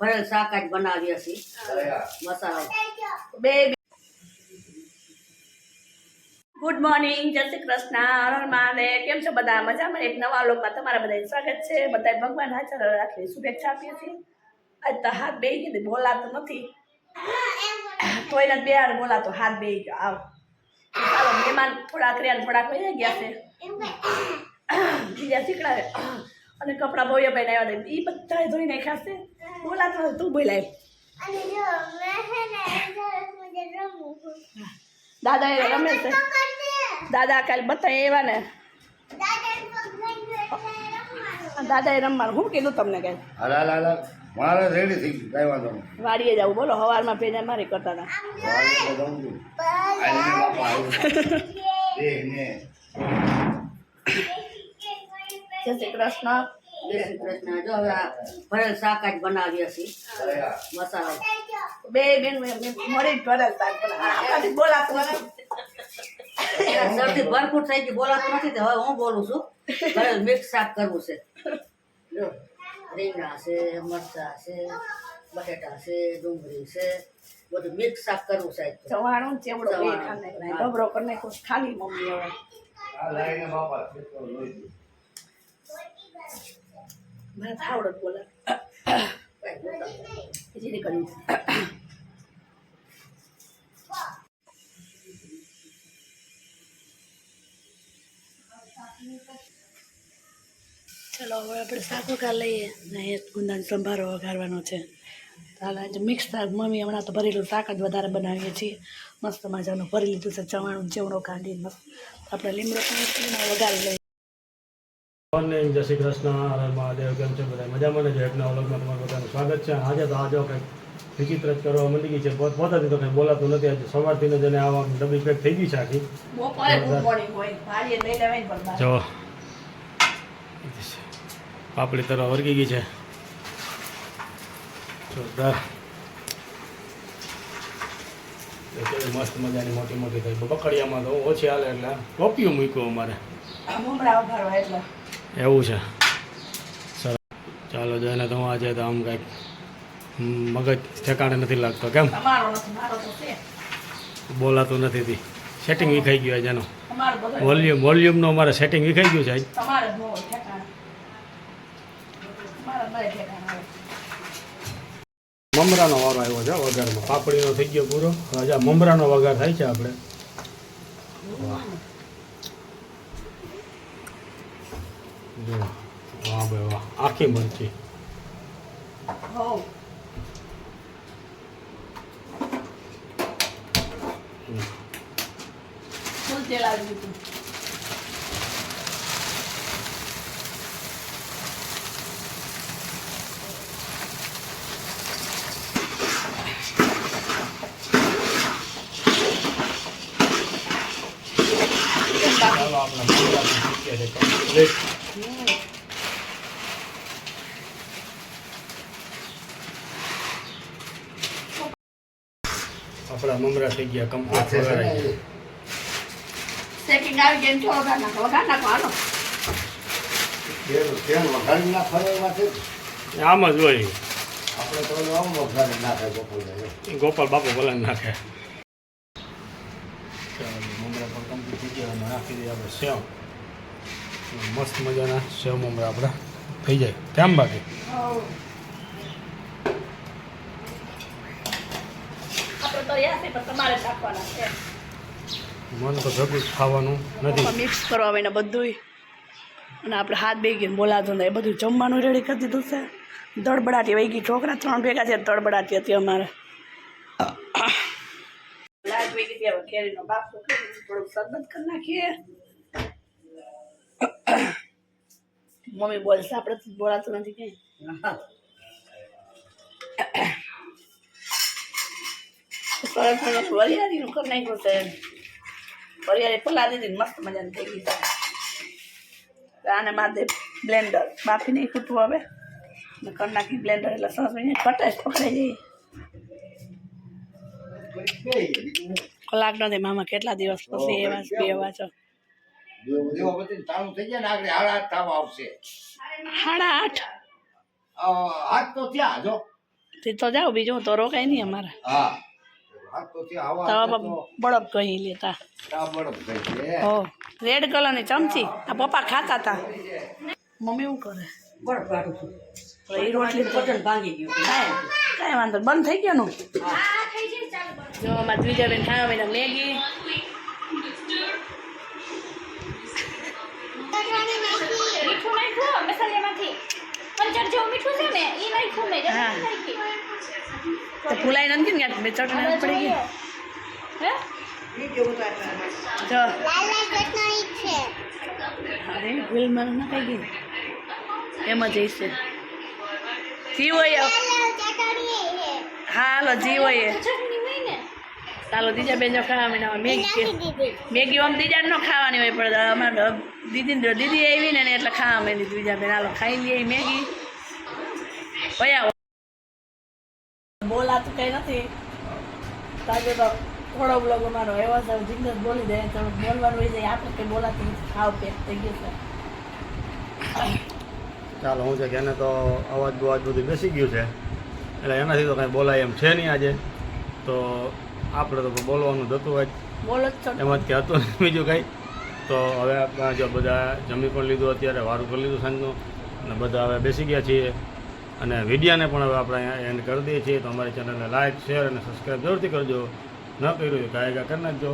ભરેલ શાક જ બનાવીએ છીએ મસાલા બે ગુડ મોર્નિંગ, જય શ્રી કૃષ્ણ, હર હર મહાદેવ. કેમ છો બધા? મજામાં? એક નવા લોકમાં તમારા બધાનું સ્વાગત છે. બધા ભગવાન હાજર રાખી શુભેચ્છા આપીએ છીએ. આજ તો હાથ બેહી ગઈ, બોલાતો નથી તોય બે હાર બોલાતો હાથ બેહી ગયો. આવ ચાલો, મહેમાન થોડાક રહ્યા થોડાક વહી ગયા છે. બીજા શીખડાવે અને કપડાં ભવ્યભાઈ આવ્યા હતા, એ બધા ધોઈ નાખ્યા છે. બોલાતો તું બોલાય. દાદા એ રમે છે. દાદા કાલે બતાય એવા ને દાદા એ રમવાનું શું કીધું તમને? કઈ મારે રેડી થઈ ગયું, કઈ વાંધો નહીં. વાડીએ જવું બોલો, સવારમાં ભેજા મારી કરતા હતા. જય શ્રી કૃષ્ણ. જય શ્રી કૃષ્ણ. જો હવે આ ભરેલ શાક જ બનાવીએ છીએ મસાલા બે બેન મળી ભરેલ શાક બનાવી બોલાતું શરદી ભરપૂર થઈ ગઈ, બોલાતું નથી. હવે હું બોલું છું. ભરેલ મિક્સ શાક કરવું છે. જો રીંગણા છે, મરચાં છે, બટેટા છે, ડુંગળી છે, બધું મિક્સ શાક કરવું છે. ચવાણું ચેવડો બે ખાને ડબરો કરી નાખું ખાલી મમ્મી. હવે મને આવડત બોલે હજી કર્યું. ચલો હવે આપણે શાક વઘાર લઈએ ને ગુંદાનો સંભારો વઘારવાનો છે. હાલ આજે મિક્સ શાક મમ્મી હમણાં તો ભરેલું શાક જ વધારે બનાવીએ છીએ. મસ્ત મજાનું ભરી લીધું છે, ચવાણું ચેવડો કાઢીને મસ્ત આપણે લીમડો વઘારી લઈએ. મોર્નિંગ, જય શ્રી કૃષ્ણ, હર મહાદેવ. કેમ છે બધા? મજામાં ને? એક નવા વ્લોગમાં તમારું બધાનું સ્વાગત છે. આજે તો આજો કંઈક વિચિત્ર જ કરવા માંડી ગઈ છે. પોતાથી તો કંઈ બોલાતું નથી. આજે સવારથી જ એને આવા ડબ્બી પેક થઈ ગઈ છે આખી. જો પાપડી તરવા વર્ગી ગઈ છે જોરદાર. મસ્ત મજાની મોટી મોટી થઈ. બકડિયામાં તો ઓછી હાલે એટલે ટોપિયું મૂક્યું અમારે એવું છે. સરસ, ચાલો જો એને તો આજે તો આમ કંઈક મગજ ઠેકાણે નથી લાગતો. કેમ બોલાતું નથી તી? સેટિંગ વિખાઈ ગયું આજે એનું. વોલ્યુમનું અમારે સેટિંગ વિખાઈ ગયું છે આજ. મમરાનો વારો આવ્યો છે વઘારમાં. પાપડીનો થઈ ગયો પૂરો, હજી મમરાનો વઘાર થાય છે આપણે. વાહ વાહ ભાઈ વાહ, આખી મરચી. ચાલો આપણે મમરા શીખીએ છીએ કમ્પ્લીટ. આપણા મમરા થઈ ગયા કમ્પ્લીટ. વઘારાઈ સેટિંગ આવી ગઈ. થોડો વઘાર નાખો હાલો. આમ જ હોય. આપણે તો આમ વઘારી નાખે ગોપાલ બાપુ ભલે નાખે. મમરા પણ કમ્પ્લીટ થઈ ગયા. નાખી દઈએ આપણે સેવ. મસ્ત મજાના સેવ મમરા આપણા થઈ જાય. કેમ બાકી મન તો ભેગું ખાવાનું નથી. મિક્સ કરવા આવે ને બધું. અને આપણે હાથ બે ગઈને બોલાતું ને એ બધું જમવાનું રેડી કરી દીધું છે. દળબડાટી વહી ગઈ. છોકરા 3 ભેગા છે. દળબડાટી હતી અમારે. લાઈટ વહી ગઈ. હવે કેરીનો બાફો કરી થોડુંક શરબત કરી નાખીએ. મમ્મી બોલશે, આપણે બોલાતું નથી કઈ. વરિયાળીનું કરી નાખ્યું છે. વરિયાળી પલા દીધી મસ્ત મજાની થઈ ગઈ છે. આને માથે બ્લેન્ડર બાફી નહીં ખૂટવું હવે કરી નાખી બ્લેન્ડર એટલે સરસ કટાશ પકડાઈ જાય. કલાક નથી મામા, કેટલા દિવસ પછી એવા પીવા છો. ચાલુ થઈ જાય ને આગળ 8:30 આવશે. 8:30 આજ તો ત્યાં જો તે તો જાઓ બીજું તો રોકાય નહીં અમારે હા હાથ તો થી આવા તો હાથે બળપ કહી લેતા તો આ બળપ થઈ છે ઓ રેડ કલરની ચમચી આ પપ્પા ખાતા હતા મમ્મી શું કરે બળ કાઢું છું તો એ રોટલી તો વજન ભાંગી ગયું કાંઈ વાંધો બંધ થઈ ગયો નું જો અમારા દ્વિજાબેન ખાવા બેન મેગી મીઠું નાખ્યું મસાલામાંથી પંચર જેવું મીઠું છે ને એ નાખ્યું મેં હા. નાખી તો ફૂલાઈ નથી ને બે ચટણી પડી ગઈ હે જો અરે ભૂલ મને ના કઈ ગઈ એમ જ હશે જી હોય હા હાલો જી હોય ચટણી હોય ને ચાલો દીજા બેન જો ખાવા મીના મેગી મેગી આમ દીજા ન ખાવાની હોય પણ અમારે દીદી આવી ને એટલે ખાવા માંડી દીજા બેન હાલો ખાઈ લઈએ મેગી ભયા બોલાતું કઈ નથી તાજો તો થોડો બ્લોગ અમારો એવો છે જિંદગી બોલી દે તો બોલવાનું હોય જાય આપણે કંઈ બોલાતી નથી ખાવ પેક થઈ ગયું છે ચાલો હું છે કે એને તો અવાજ બવાજ બધું બેસી ગયું છે એટલે એનાથી તો કાંઈ બોલાય એમ છે નહીં આજે તો આપણે તો બોલવાનું જ હતું આજ બોલો જ છો એમાં જ કે હતું નહીં બીજું કંઈ તો હવે આપણે જો બધા જમી પણ લીધું અત્યારે વારું કરી લીધું સાંજનું અને બધા હવે બેસી ગયા છીએ અને વિડીયાને પણ હવે આપણે અહીંયા એન્ડ કરી દઈએ છીએ તો અમારી ચેનલને લાઇક શેર અને સબસ્ક્રાઈબ જરૂરથી કરજો ન કર્યું તો કાંઈ કરી નાખજો